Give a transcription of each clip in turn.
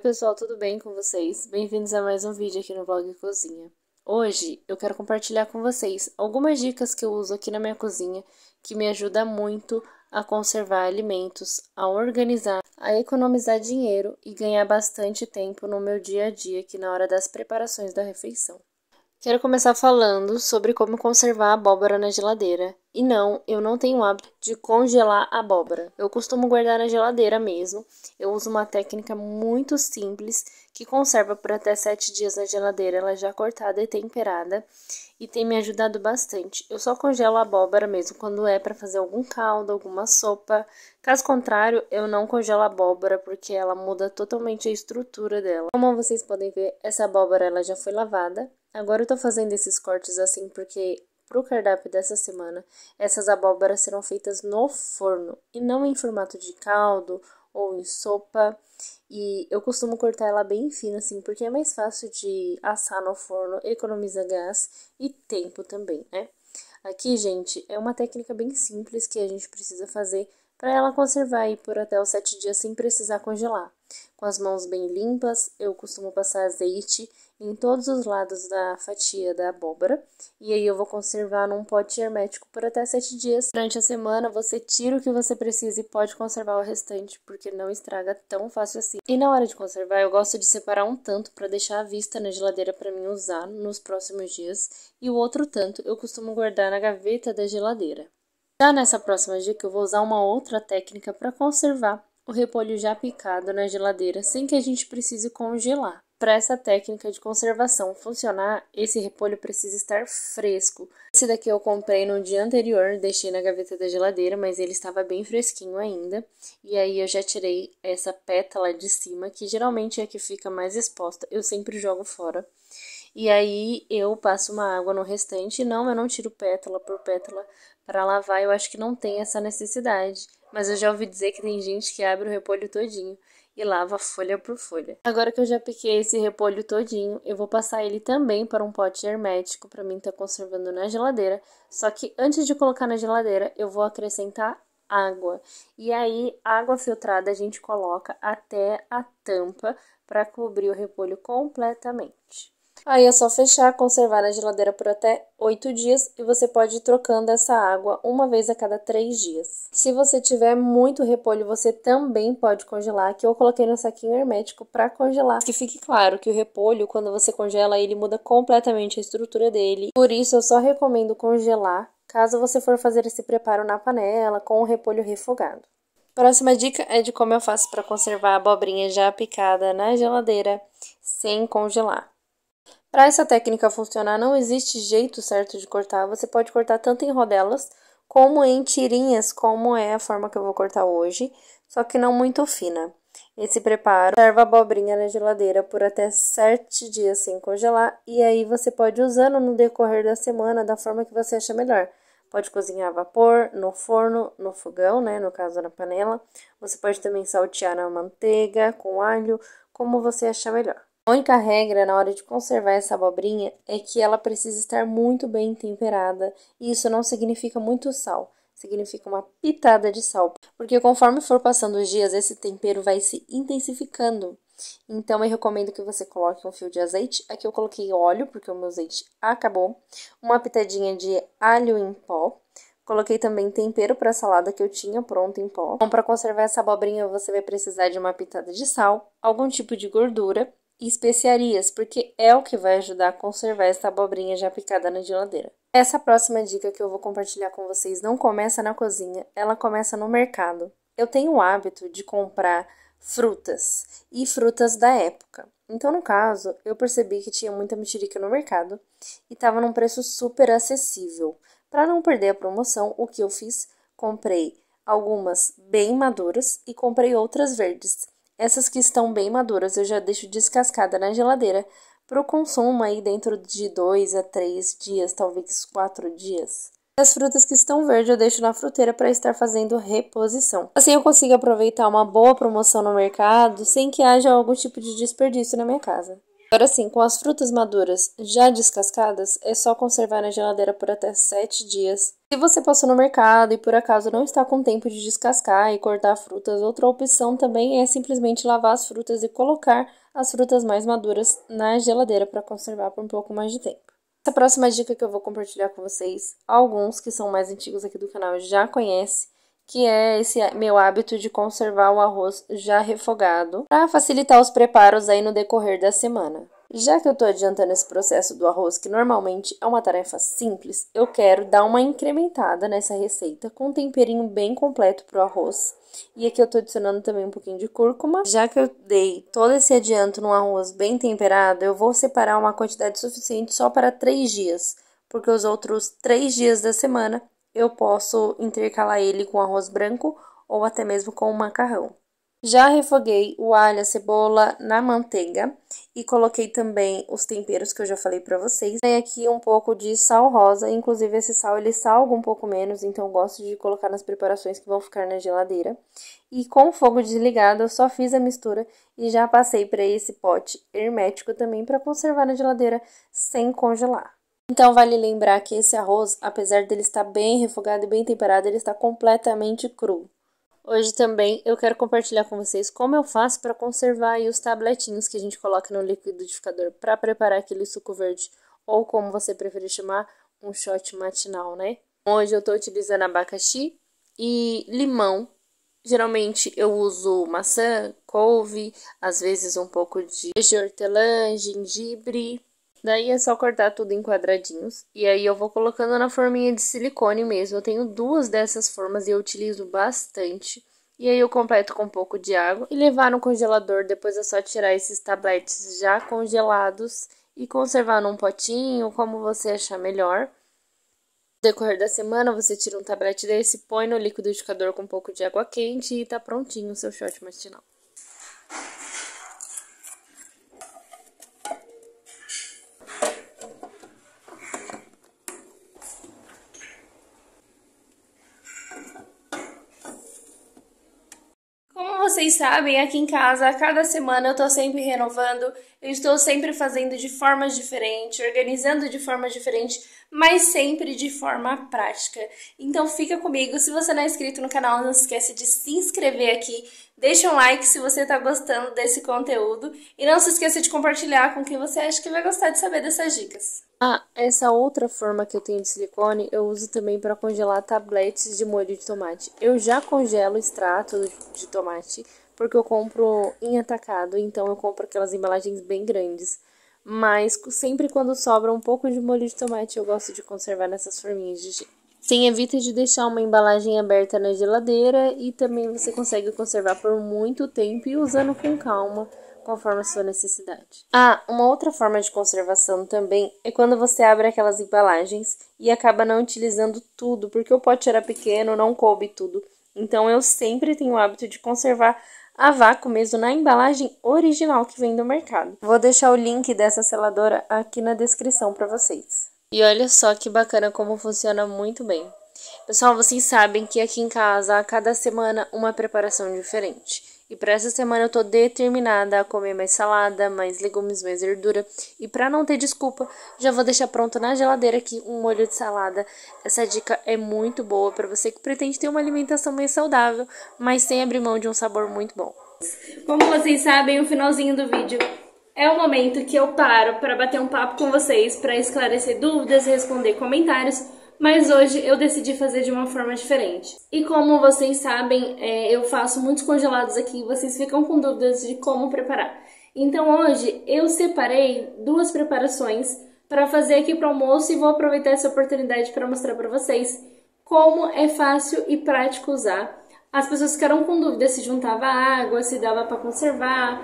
pessoal, tudo bem com vocês? Bem-vindos a mais um vídeo aqui no Vlog Cozinha. Hoje eu quero compartilhar com vocês algumas dicas que eu uso aqui na minha cozinha que me ajudam muito a conservar alimentos, a organizar, a economizar dinheiro e ganhar bastante tempo no meu dia a dia aqui na hora das preparações da refeição. Quero começar falando sobre como conservar a abóbora na geladeira. E não, eu não tenho o hábito de congelar a abóbora. Eu costumo guardar na geladeira mesmo. Eu uso uma técnica muito simples que conserva por até 7 dias na geladeira, ela já cortada e temperada. E tem me ajudado bastante. Eu só congelo a abóbora mesmo quando é para fazer algum caldo, alguma sopa. Caso contrário, eu não congelo a abóbora porque ela muda totalmente a estrutura dela. Como vocês podem ver, essa abóbora ela já foi lavada. Agora eu tô fazendo esses cortes assim porque pro cardápio dessa semana, essas abóboras serão feitas no forno e não em formato de caldo ou em sopa. E eu costumo cortar ela bem fina assim, porque é mais fácil de assar no forno, economiza gás e tempo também, né? Aqui, gente, é uma técnica bem simples que a gente precisa fazer para ela conservar aí por até os 7 dias sem precisar congelar. Com as mãos bem limpas, eu costumo passar azeite em todos os lados da fatia da abóbora. E aí eu vou conservar num pote hermético por até 7 dias. Durante a semana, você tira o que você precisa e pode conservar o restante, porque não estraga tão fácil assim. E na hora de conservar, eu gosto de separar um tanto para deixar à vista na geladeira para mim usar nos próximos dias. E o outro tanto eu costumo guardar na gaveta da geladeira. Já nessa próxima dica, eu vou usar uma outra técnica para conservar o repolho já picado na geladeira sem que a gente precise congelar. Para essa técnica de conservação funcionar, esse repolho precisa estar fresco. Esse daqui eu comprei no dia anterior, deixei na gaveta da geladeira, mas ele estava bem fresquinho ainda. E aí eu já tirei essa pétala de cima, que geralmente é a que fica mais exposta, eu sempre jogo fora. E aí eu passo uma água no restante. Não, eu não tiro pétala por pétala para lavar, eu acho que não tem essa necessidade. Mas eu já ouvi dizer que tem gente que abre o repolho todinho e lava folha por folha. Agora que eu já piquei esse repolho todinho, eu vou passar ele também para um pote hermético para mim estar conservando na geladeira. Só que antes de colocar na geladeira, eu vou acrescentar água. E aí, água filtrada a gente coloca até a tampa para cobrir o repolho completamente. Aí é só fechar, conservar na geladeira por até 8 dias e você pode ir trocando essa água uma vez a cada 3 dias. Se você tiver muito repolho, você também pode congelar. Aqui eu coloquei no saquinho hermético para congelar. Que fique claro que o repolho, quando você congela, ele muda completamente a estrutura dele. Por isso, eu só recomendo congelar caso você for fazer esse preparo na panela com o repolho refogado. Próxima dica é de como eu faço para conservar a abobrinha já picada na geladeira sem congelar. Para essa técnica funcionar, não existe jeito certo de cortar. Você pode cortar tanto em rodelas como em tirinhas, como é a forma que eu vou cortar hoje, só que não muito fina. Esse preparo serve a abobrinha na geladeira por até 7 dias sem congelar, e aí você pode ir usando no decorrer da semana da forma que você acha melhor. Pode cozinhar a vapor, no forno, no fogão, né, no caso na panela. Você pode também saltear na manteiga, com alho, como você achar melhor. A única regra na hora de conservar essa abobrinha é que ela precisa estar muito bem temperada, e isso não significa muito sal, significa uma pitada de sal, porque conforme for passando os dias, esse tempero vai se intensificando. Então, eu recomendo que você coloque um fio de azeite. Aqui eu coloquei óleo, porque o meu azeite acabou. Uma pitadinha de alho em pó. Coloquei também tempero para salada que eu tinha pronto em pó. Então, para conservar essa abobrinha, você vai precisar de uma pitada de sal, algum tipo de gordura e especiarias, porque é o que vai ajudar a conservar essa abobrinha já picada na geladeira. Essa próxima dica que eu vou compartilhar com vocês não começa na cozinha, ela começa no mercado. Eu tenho o hábito de comprar frutas e frutas da época. Então, no caso, eu percebi que tinha muita mexerica no mercado e estava num preço super acessível. Para não perder a promoção, o que eu fiz? Comprei algumas bem maduras e comprei outras verdes. Essas que estão bem maduras eu já deixo descascada na geladeira para o consumo aí dentro de 2 a 3 dias, talvez 4 dias. As frutas que estão verdes eu deixo na fruteira para estar fazendo reposição. Assim eu consigo aproveitar uma boa promoção no mercado sem que haja algum tipo de desperdício na minha casa. Agora sim, com as frutas maduras já descascadas, é só conservar na geladeira por até 7 dias. Se você passou no mercado e por acaso não está com tempo de descascar e cortar frutas, outra opção também é simplesmente lavar as frutas e colocar as frutas mais maduras na geladeira para conservar por um pouco mais de tempo. Essa próxima dica que eu vou compartilhar com vocês, alguns que são mais antigos aqui do canal já conhecem, que é esse meu hábito de conservar o arroz já refogado, para facilitar os preparos aí no decorrer da semana. Já que eu tô adiantando esse processo do arroz, que normalmente é uma tarefa simples, eu quero dar uma incrementada nessa receita com um temperinho bem completo pro arroz. E aqui eu tô adicionando também um pouquinho de cúrcuma. Já que eu dei todo esse adianto no arroz bem temperado, eu vou separar uma quantidade suficiente só para 3 dias, porque os outros 3 dias da semana eu posso intercalar ele com arroz branco ou até mesmo com o macarrão. Já refoguei o alho, a cebola na manteiga e coloquei também os temperos que eu já falei pra vocês. Tem aqui um pouco de sal rosa, inclusive esse sal ele salga um pouco menos, então eu gosto de colocar nas preparações que vão ficar na geladeira. E com o fogo desligado eu só fiz a mistura e já passei para esse pote hermético também para conservar na geladeira sem congelar. Então, vale lembrar que esse arroz, apesar dele estar bem refogado e bem temperado, ele está completamente cru. Hoje também eu quero compartilhar com vocês como eu faço para conservar aí os tabletinhos que a gente coloca no liquidificador para preparar aquele suco verde, ou como você preferir chamar, um shot matinal, né? Hoje eu estou utilizando abacaxi e limão. Geralmente eu uso maçã, couve, às vezes um pouco de hortelã, gengibre. Daí é só cortar tudo em quadradinhos. E aí eu vou colocando na forminha de silicone mesmo. Eu tenho 2 dessas formas e eu utilizo bastante. E aí eu completo com um pouco de água e levar no congelador. Depois é só tirar esses tabletes já congelados e conservar num potinho, como você achar melhor. No decorrer da semana você tira um tablete desse, põe no liquidificador com um pouco de água quente e tá prontinho o seu shot matinal. Vocês sabem, aqui em casa, a cada semana eu tô sempre renovando, eu estou sempre fazendo de formas diferentes, organizando de formas diferentes, mas sempre de forma prática. Então fica comigo, se você não é inscrito no canal, não se esquece de se inscrever aqui, deixa um like se você tá gostando desse conteúdo e não se esqueça de compartilhar com quem você acha que vai gostar de saber dessas dicas. Essa outra forma que eu tenho de silicone, eu uso também para congelar tabletes de molho de tomate. Eu já congelo o extrato de tomate, porque eu compro em atacado, então eu compro aquelas embalagens bem grandes. Mas sempre quando sobra um pouco de molho de tomate, eu gosto de conservar nessas forminhas de gelo. Sim, evite de deixar uma embalagem aberta na geladeira e também você consegue conservar por muito tempo e usando com calma, conforme a sua necessidade. Uma outra forma de conservação também é quando você abre aquelas embalagens e acaba não utilizando tudo, porque o pote era pequeno, não coube tudo. Então eu sempre tenho o hábito de conservar a vácuo mesmo na embalagem original que vem do mercado. Vou deixar o link dessa seladora aqui na descrição para vocês. E olha só que bacana como funciona muito bem. Pessoal, vocês sabem que aqui em casa, a cada semana, uma preparação diferente. E para essa semana eu tô determinada a comer mais salada, mais legumes, mais verdura. E para não ter desculpa, já vou deixar pronto na geladeira aqui um molho de salada. Essa dica é muito boa para você que pretende ter uma alimentação mais saudável, mas sem abrir mão de um sabor muito bom. Como vocês sabem, o finalzinho do vídeo é o momento que eu paro para bater um papo com vocês, para esclarecer dúvidas e responder comentários. Mas hoje eu decidi fazer de uma forma diferente. E como vocês sabem, eu faço muitos congelados aqui e vocês ficam com dúvidas de como preparar. Então hoje eu separei 2 preparações para fazer aqui para o almoço e vou aproveitar essa oportunidade para mostrar para vocês como é fácil e prático usar. As pessoas ficaram com dúvida se juntava água, se dava para conservar,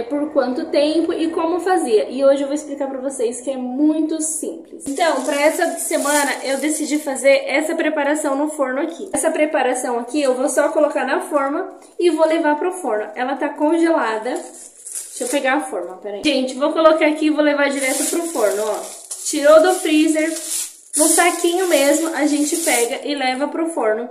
por quanto tempo e como fazia. E hoje eu vou explicar pra vocês que é muito simples. Então, pra essa semana eu decidi fazer essa preparação no forno aqui. Essa preparação aqui eu vou só colocar na forma e vou levar pro forno. Ela tá congelada. Deixa eu pegar a forma, peraí. Gente, vou colocar aqui e vou levar direto pro forno, ó. Tirou do freezer, no saquinho mesmo, a gente pega e leva pro forno.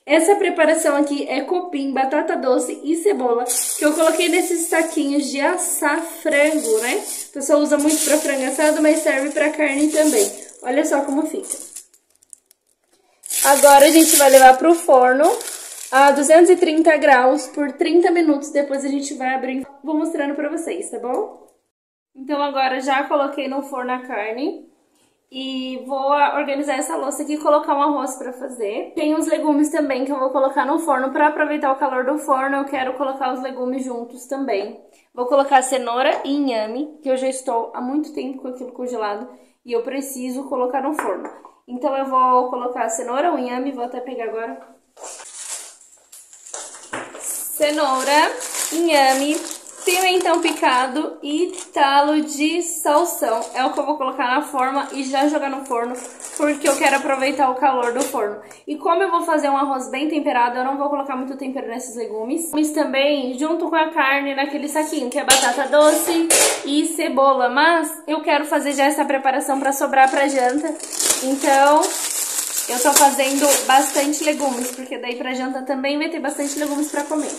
Essa preparação aqui é cupim, batata doce e cebola, que eu coloquei nesses saquinhos de assar frango, né? O pessoal usa muito pra frango assado, mas serve pra carne também. Olha só como fica. Agora a gente vai levar pro forno a 230 graus por 30 minutos. Depois a gente vai abrir, vou mostrando pra vocês, tá bom? Então agora já coloquei no forno a carne. E vou organizar essa louça aqui e colocar um arroz pra fazer. Tem os legumes também que eu vou colocar no forno. Pra aproveitar o calor do forno, eu quero colocar os legumes juntos também. Vou colocar cenoura e inhame, que eu já estou há muito tempo com aquilo congelado. E eu preciso colocar no forno. Então eu vou colocar a cenoura, o inhame, vou até pegar agora. Cenoura, inhame, pimentão picado e talo de salsão. É o que eu vou colocar na forma e já jogar no forno, porque eu quero aproveitar o calor do forno. E como eu vou fazer um arroz bem temperado, eu não vou colocar muito tempero nesses legumes. Mas também junto com a carne naquele saquinho, que é batata doce e cebola. Mas eu quero fazer já essa preparação para sobrar pra janta. Então eu tô fazendo bastante legumes, porque daí pra janta também vai ter bastante legumes pra comer.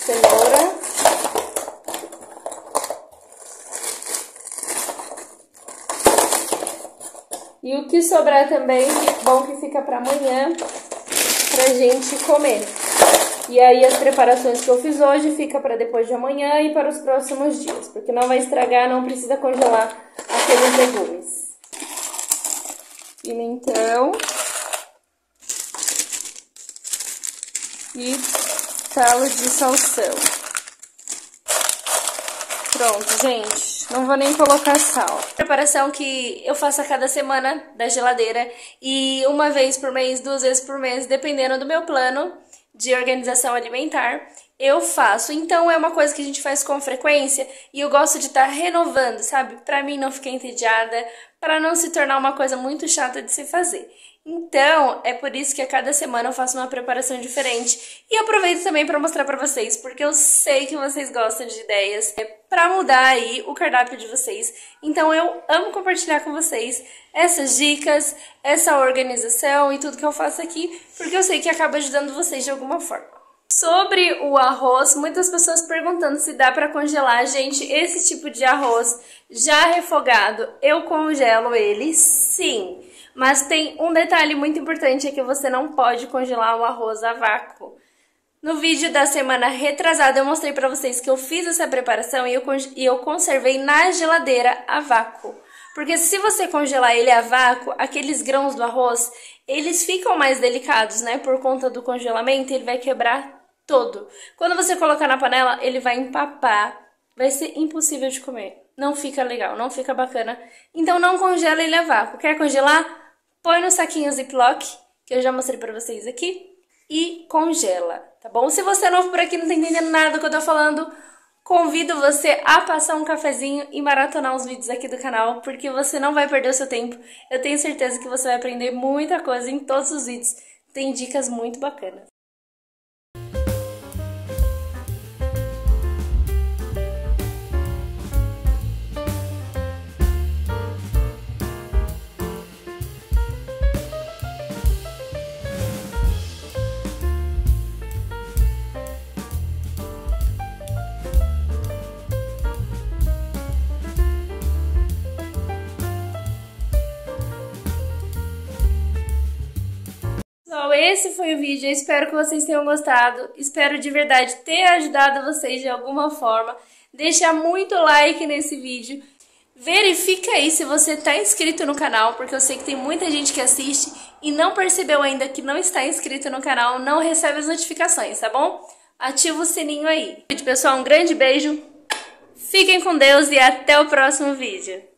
Cenoura, e o que sobrar também, bom que fica para amanhã, pra gente comer. E aí as preparações que eu fiz hoje fica para depois de amanhã e para os próximos dias, porque não vai estragar, não precisa congelar aqueles legumes. Pimentão e talo de salsão. Pronto, gente. Não vou nem colocar sal. Preparação que eu faço a cada semana da geladeira. E uma vez por mês, 2 vezes por mês, dependendo do meu plano de organização alimentar, eu faço. Então é uma coisa que a gente faz com frequência e eu gosto de estar renovando, sabe? Pra mim não ficar entediada, pra não se tornar uma coisa muito chata de se fazer. Então, é por isso que a cada semana eu faço uma preparação diferente. E aproveito também para mostrar para vocês, porque eu sei que vocês gostam de ideias para mudar aí o cardápio de vocês. Então, eu amo compartilhar com vocês essas dicas, essa organização e tudo que eu faço aqui, porque eu sei que acaba ajudando vocês de alguma forma. Sobre o arroz, muitas pessoas perguntando se dá para congelar. Gente, esse tipo de arroz já refogado, eu congelo ele, sim. Mas tem um detalhe muito importante, é que você não pode congelar o arroz a vácuo. No vídeo da semana retrasada eu mostrei pra vocês que eu fiz essa preparação e eu conservei na geladeira a vácuo. Porque se você congelar ele a vácuo, aqueles grãos do arroz, eles ficam mais delicados, né? Por conta do congelamento, ele vai quebrar todo. Quando você colocar na panela, ele vai empapar, vai ser impossível de comer. Não fica legal, não fica bacana. Então não congela ele a vácuo. Quer congelar? Põe no saquinho Ziploc, que eu já mostrei pra vocês aqui, e congela, tá bom? Se você é novo por aqui e não tá entendendo nada do que eu tô falando, convido você a passar um cafezinho e maratonar os vídeos aqui do canal, porque você não vai perder o seu tempo. Eu tenho certeza que você vai aprender muita coisa em todos os vídeos. Tem dicas muito bacanas. Pessoal, esse foi o vídeo, eu espero que vocês tenham gostado, espero de verdade ter ajudado vocês de alguma forma. Deixa muito like nesse vídeo, verifica aí se você está inscrito no canal, porque eu sei que tem muita gente que assiste e não percebeu ainda que não está inscrito no canal, não recebe as notificações, tá bom? Ativa o sininho aí. Pessoal, um grande beijo, fiquem com Deus e até o próximo vídeo.